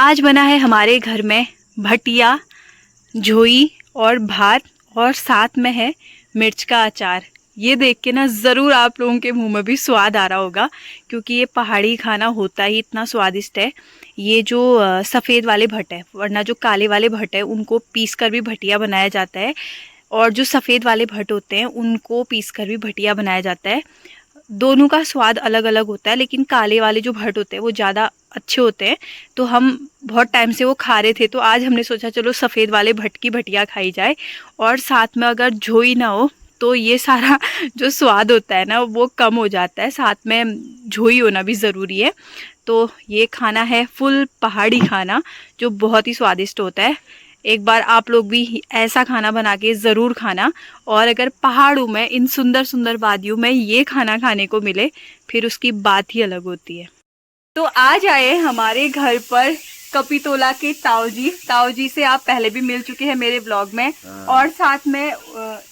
आज बना है हमारे घर में भटिया, झोई और भात, और साथ में है मिर्च का अचार। ये देख के ना ज़रूर आप लोगों के मुंह में भी स्वाद आ रहा होगा, क्योंकि ये पहाड़ी खाना होता ही इतना स्वादिष्ट है। ये जो सफ़ेद वाले भट्ट है, वरना जो काले वाले भट्ट है उनको पीस कर भी भटिया बनाया जाता है, और जो सफ़ेद वाले भट्ट होते हैं उनको पीस कर भी भटिया बनाया जाता है। दोनों का स्वाद अलग अलग होता है, लेकिन काले वाले जो भट्ट होते हैं वो ज़्यादा अच्छे होते हैं। तो हम बहुत टाइम से वो खा रहे थे, तो आज हमने सोचा चलो सफ़ेद वाले भट्ट की भटिया खाई जाए, और साथ में अगर झोई ना हो तो ये सारा जो स्वाद होता है ना वो कम हो जाता है। साथ में झोई होना भी ज़रूरी है। तो ये खाना है फुल पहाड़ी खाना, जो बहुत ही स्वादिष्ट होता है। एक बार आप लोग भी ऐसा खाना बना के ज़रूर खाना, और अगर पहाड़ों में इन सुंदर सुंदर वादियों में ये खाना खाने को मिले फिर उसकी बात ही अलग होती है। तो आज आए हमारे घर पर कपितोला के ताऊ जी से आप पहले भी मिल चुके हैं मेरे ब्लॉग में। और साथ में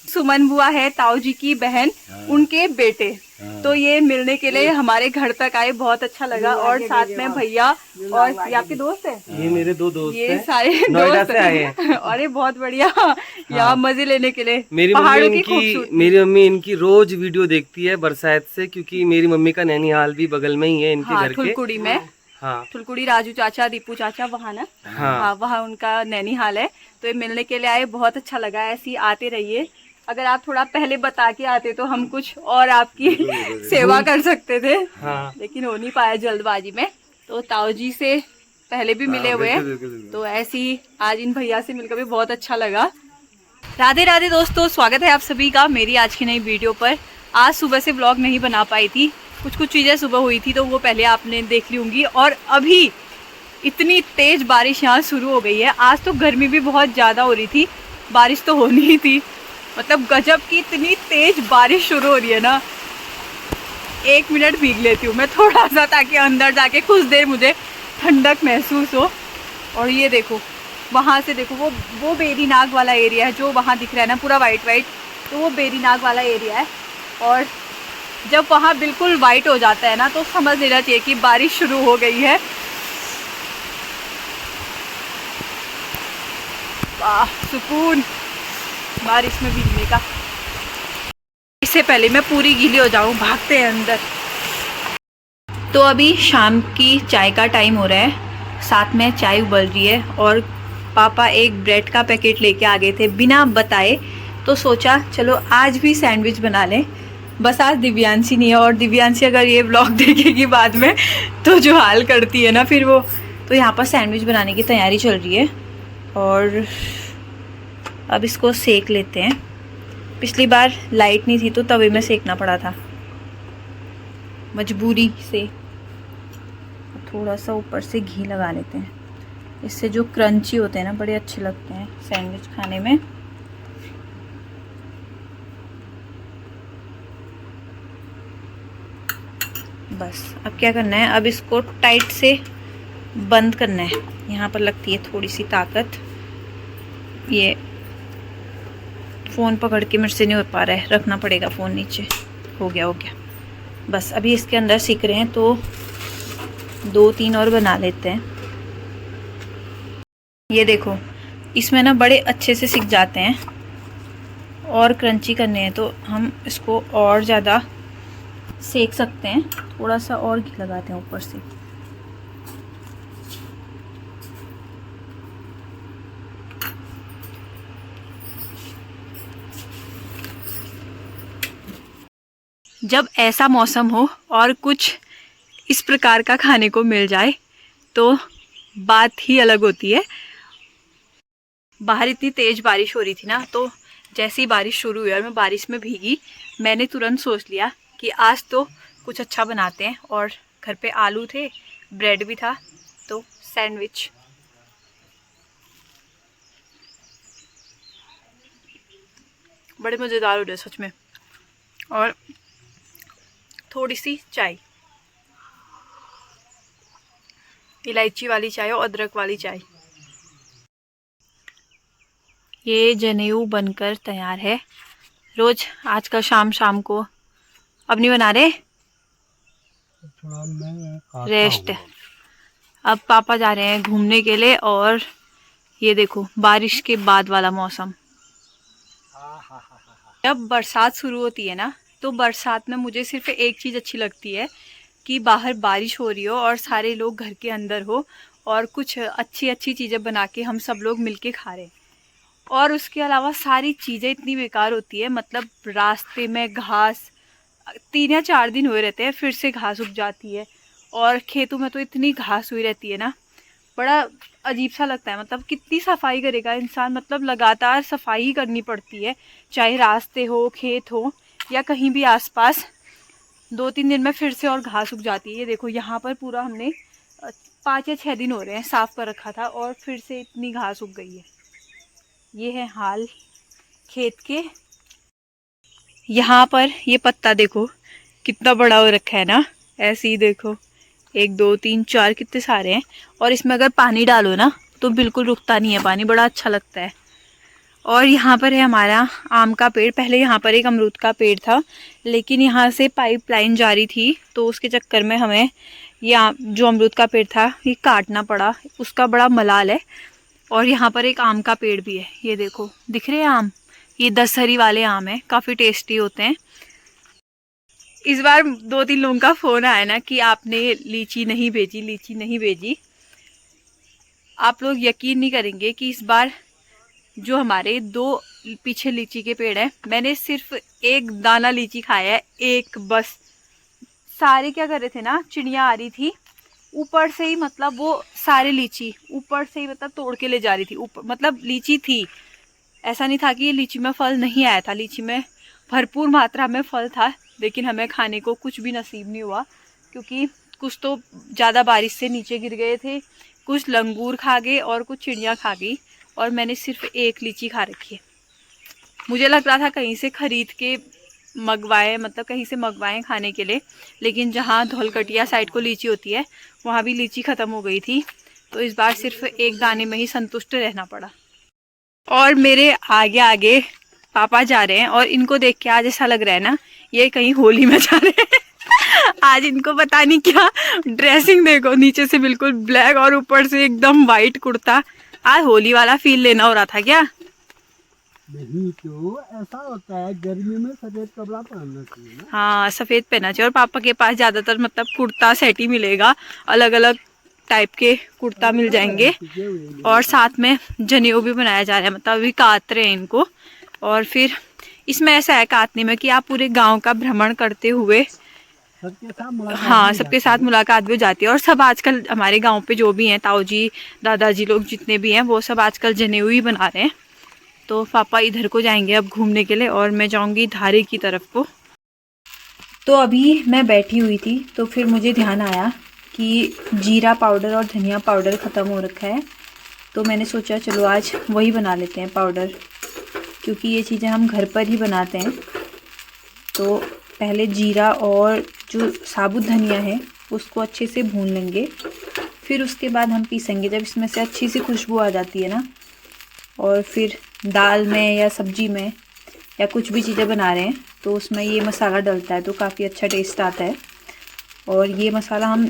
सुमन बुआ है ताऊ जी की बहन, उनके बेटे। तो ये मिलने के लिए हमारे घर तक आए, बहुत अच्छा लगा। और साथ में भैया, और ये आपके दोस्त है? ये मेरे दो दोस्त ये हैं, सारे नोएडा दोस्त से आए हैं। अरे बहुत बढ़िया। यहाँ मजे लेने के लिए मेरी मम्मी इनकी रोज वीडियो देखती है बरसात से, क्योंकि मेरी मम्मी का नैनीहाल भी बगल में ही है इनके घर के। थुलकुड़ी में। हाँ, थुलकुड़ी राजू चाचा, दीपू चाचा वहाँ ना। हाँ, वहाँ उनका नैनीहाल है। तो ये मिलने के लिए आए, बहुत अच्छा लगा। ऐसे ही आते रहिए। अगर आप थोड़ा पहले बता के आते तो हम कुछ और आपकी सेवा कर सकते थे। हाँ। लेकिन हो नहीं पाया जल्दबाजी में। तो ताऊ जी से पहले भी मिले हुए हैं, तो ऐसे ही आज इन भैया से मिलकर भी बहुत अच्छा लगा। राधे राधे दोस्तों, स्वागत है आप सभी का मेरी आज की नई वीडियो पर। आज सुबह से व्लॉग नहीं बना पाई थी, कुछ चीज़ें सुबह हुई थी तो वो पहले आपने देख ली होंगी। और अभी इतनी तेज़ बारिश यहाँ शुरू हो गई है। आज तो गर्मी भी बहुत ज़्यादा हो रही थी, बारिश तो होनी ही थी। मतलब गजब की इतनी तेज़ बारिश शुरू हो रही है ना। 1 मिनट भीग लेती हूँ मैं थोड़ा सा, ताकि अंदर जाके कुछ देर मुझे ठंडक महसूस हो। और ये देखो, वहाँ से देखो वो बेरी नाग वाला एरिया है जो वहाँ दिख रहा है ना, पूरा वाइट वाइट, तो वो बेरी नाग वाला एरिया है। और जब वहाँ बिल्कुल वाइट हो जाता है ना तो समझ लेना चाहिए कि बारिश शुरू हो गई है। वाह, सुकून बारिश में भीगने का। इससे पहले मैं पूरी गीली हो जाऊँ, भागते हैं अंदर। तो अभी शाम की चाय का टाइम हो रहा है, साथ में चाय उबल रही है, और पापा एक ब्रेड का पैकेट लेके आ गए थे बिना बताए। तो सोचा चलो आज भी सैंडविच बना लें। बस आज दिव्यांशी नहीं है, और दिव्यांशी अगर ये व्लॉग देखेगी बाद में तो जो हाल करती है ना फिर वो। तो यहाँ पर सैंडविच बनाने की तैयारी चल रही है, और अब इसको सेक लेते हैं। पिछली बार लाइट नहीं थी तो तवे में सेकना पड़ा था मजबूरी से। थोड़ा सा ऊपर से घी लगा लेते हैं, इससे जो क्रंची होते हैं ना बड़े अच्छे लगते हैं सैंडविच खाने में। बस अब क्या करना है, अब इसको टाइट से बंद करना है। यहाँ पर लगती है थोड़ी सी ताकत। ये फ़ोन पकड़ के मेरे से नहीं हो पा रहा है, रखना पड़ेगा फ़ोन नीचे। हो गया। बस अभी इसके अंदर सीख रहे हैं, तो 2-3 और बना लेते हैं। ये देखो, इसमें ना बड़े अच्छे से सिक जाते हैं। और क्रंची करने हैं तो हम इसको और ज़्यादा सेक सकते हैं। थोड़ा सा और घी लगाते हैं ऊपर से। जब ऐसा मौसम हो और कुछ इस प्रकार का खाने को मिल जाए तो बात ही अलग होती है। बाहर इतनी तेज़ बारिश हो रही थी ना, तो जैसी बारिश शुरू हुई और मैं बारिश में भीगी, मैंने तुरंत सोच लिया कि आज तो कुछ अच्छा बनाते हैं। और घर पे आलू थे, ब्रेड भी था, तो सैंडविच। बड़े मज़ेदार हो रहे सच में। और थोड़ी सी चाय, इलायची वाली चाय और अदरक वाली चाय। ये जनेऊ बनकर तैयार है। रोज आज का शाम को। अब नहीं बना रहे, थोड़ा मैं रेस्ट। अब पापा जा रहे हैं घूमने के लिए, और ये देखो बारिश के बाद वाला मौसम। जब बरसात शुरू होती है ना, तो बरसात में मुझे सिर्फ एक चीज़ अच्छी लगती है कि बाहर बारिश हो रही हो और सारे लोग घर के अंदर हो और कुछ अच्छी अच्छी चीज़ें बना के हम सब लोग मिलके खा रहे हैं। और उसके अलावा सारी चीज़ें इतनी बेकार होती है, मतलब रास्ते में घास 3 या 4 दिन हुए रहते हैं, फिर से घास उग जाती है। और खेतों में तो इतनी घास हुई रहती है ना, बड़ा अजीब सा लगता है। मतलब कितनी सफाई करेगा इंसान, मतलब लगातार सफाई ही करनी पड़ती है, चाहे रास्ते हो, खेत हो या कहीं भी आसपास। 2-3 दिन में फिर से और घास उग जाती है। ये देखो यहाँ पर पूरा हमने 5 या 6 दिन हो रहे हैं साफ कर रखा था और फिर से इतनी घास उग गई है। ये है हाल खेत के। यहाँ पर ये पत्ता देखो कितना बड़ा हो रखा है ना, ऐसे ही देखो 1 2 3 4 कितने सारे हैं। और इसमें अगर पानी डालो ना तो बिल्कुल रुकता नहीं है पानी, बड़ा अच्छा लगता है। और यहाँ पर है हमारा आम का पेड़। पहले यहाँ पर एक अमरूद का पेड़ था, लेकिन यहाँ से पाइपलाइन जारी थी तो उसके चक्कर में हमें ये जो अमरूद का पेड़ था ये काटना पड़ा, उसका बड़ा मलाल है। और यहाँ पर एक आम का पेड़ भी है, ये देखो दिख रहे हैं आम, ये दशहरी वाले आम है, काफ़ी टेस्टी होते हैं। इस बार 2-3 लोगों का फ़ोन आया ना कि आपने लीची नहीं भेजी, लीची नहीं भेजी। आप लोग यकीन नहीं करेंगे कि इस बार जो हमारे 2 पीछे लीची के पेड़ हैं, मैंने सिर्फ 1 दाना लीची खाया है, एक बस। सारे क्या कर रहे थे ना, चिड़िया आ रही थी ऊपर से ही, मतलब वो सारे लीची ऊपर से ही मतलब तोड़ के ले जा रही थी ऊपर। मतलब लीची थी, ऐसा नहीं था कि ये लीची में फल नहीं आया था, लीची में भरपूर मात्रा में फल था, लेकिन हमें खाने को कुछ भी नसीब नहीं हुआ क्योंकि कुछ तो ज़्यादा बारिश से नीचे गिर गए थे, कुछ लंगूर खा गए और कुछ चिड़िया खा गई। और मैंने सिर्फ 1 लीची खा रखी है। मुझे लग रहा था कहीं से खरीद के मंगवाएं, मतलब कहीं से मंगवाएं खाने के लिए, लेकिन जहाँ धौलकटिया साइड को लीची होती है वहाँ भी लीची ख़त्म हो गई थी, तो इस बार सिर्फ 1 दाने में ही संतुष्ट रहना पड़ा। और मेरे आगे आगे पापा जा रहे हैं और इनको देख के आज ऐसा लग रहा है ना ये कहीं होली में जा रहे हैं। आज इनको पता नहीं क्या ड्रेसिंग देखो, नीचे से बिल्कुल ब्लैक और ऊपर से एकदम वाइट कुर्ता। आज होली वाला फील लेना हो रहा था क्या? नहीं तो ऐसा होता है, गर्मी में सफेद कपड़ा पहनना चाहिए ना। हाँ सफ़ेद पहना चाहिए। और पापा के पास ज़्यादातर मतलब कुर्ता सेट ही मिलेगा, अलग अलग टाइप के कुर्ता मिल जाएंगे। और साथ में जनेऊ भी बनाया जा रहा है, मतलब अभी काट रहे हैं इनको। और फिर इसमें ऐसा है काटने में कि आप पूरे गांव का भ्रमण करते हुए सबके साथ मुलाकात हाँ भी सबके जाती साथ है। मुलाकात भी हो जाती है। और सब आजकल हमारे गांव पे जो भी हैं, ताऊ जी दादाजी लोग जितने भी हैं, वो सब आजकल जनेऊ ही बना रहे हैं। तो पापा इधर को जाएंगे अब घूमने के लिए और मैं जाऊंगी धारी की तरफ को। तो अभी मैं बैठी हुई थी तो फिर मुझे ध्यान आया कि जीरा पाउडर और धनिया पाउडर ख़त्म हो रखा है, तो मैंने सोचा चलो आज वही बना लेते हैं पाउडर, क्योंकि ये चीज़ें हम घर पर ही बनाते हैं। तो पहले जीरा और जो साबुत धनिया है उसको अच्छे से भून लेंगे, फिर उसके बाद हम पीसेंगे। जब इसमें से अच्छी सी खुशबू आ जाती है ना, और फिर दाल में या सब्जी में या कुछ भी चीज़ें बना रहे हैं तो उसमें ये मसाला डलता है तो काफ़ी अच्छा टेस्ट आता है। और ये मसाला हम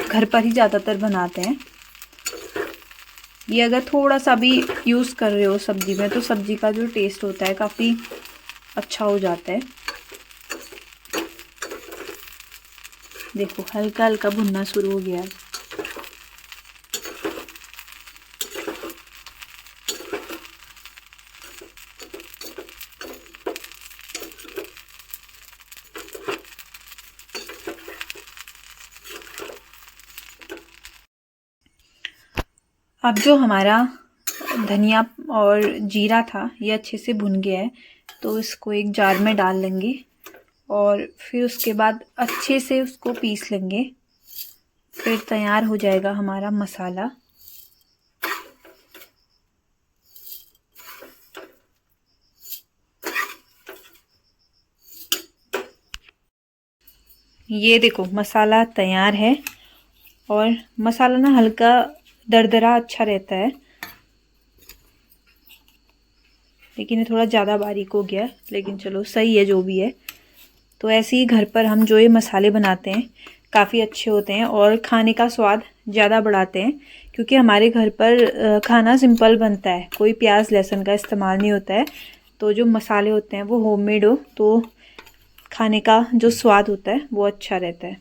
घर पर ही ज़्यादातर बनाते हैं। ये अगर थोड़ा सा भी यूज़ कर रहे हो सब्जी में तो सब्जी का जो टेस्ट होता है काफ़ी अच्छा हो जाता है। देखो हल्का हल्का भुनना शुरू हो गया है। अब जो हमारा धनिया और जीरा था ये अच्छे से भुन गया है, तो इसको एक जार में डाल लेंगे और फिर उसके बाद अच्छे से उसको पीस लेंगे। फिर तैयार हो जाएगा हमारा मसाला। ये देखो मसाला तैयार है। और मसाला ना हल्का दरदरा अच्छा रहता है, लेकिन ये थोड़ा ज़्यादा बारीक हो गया, लेकिन चलो सही है जो भी है। तो ऐसे ही घर पर हम जो ये मसाले बनाते हैं काफ़ी अच्छे होते हैं और खाने का स्वाद ज़्यादा बढ़ाते हैं, क्योंकि हमारे घर पर खाना सिंपल बनता है, कोई प्याज लहसुन का इस्तेमाल नहीं होता है। तो जो मसाले होते हैं वो होममेड हो तो खाने का जो स्वाद होता है वो अच्छा रहता है।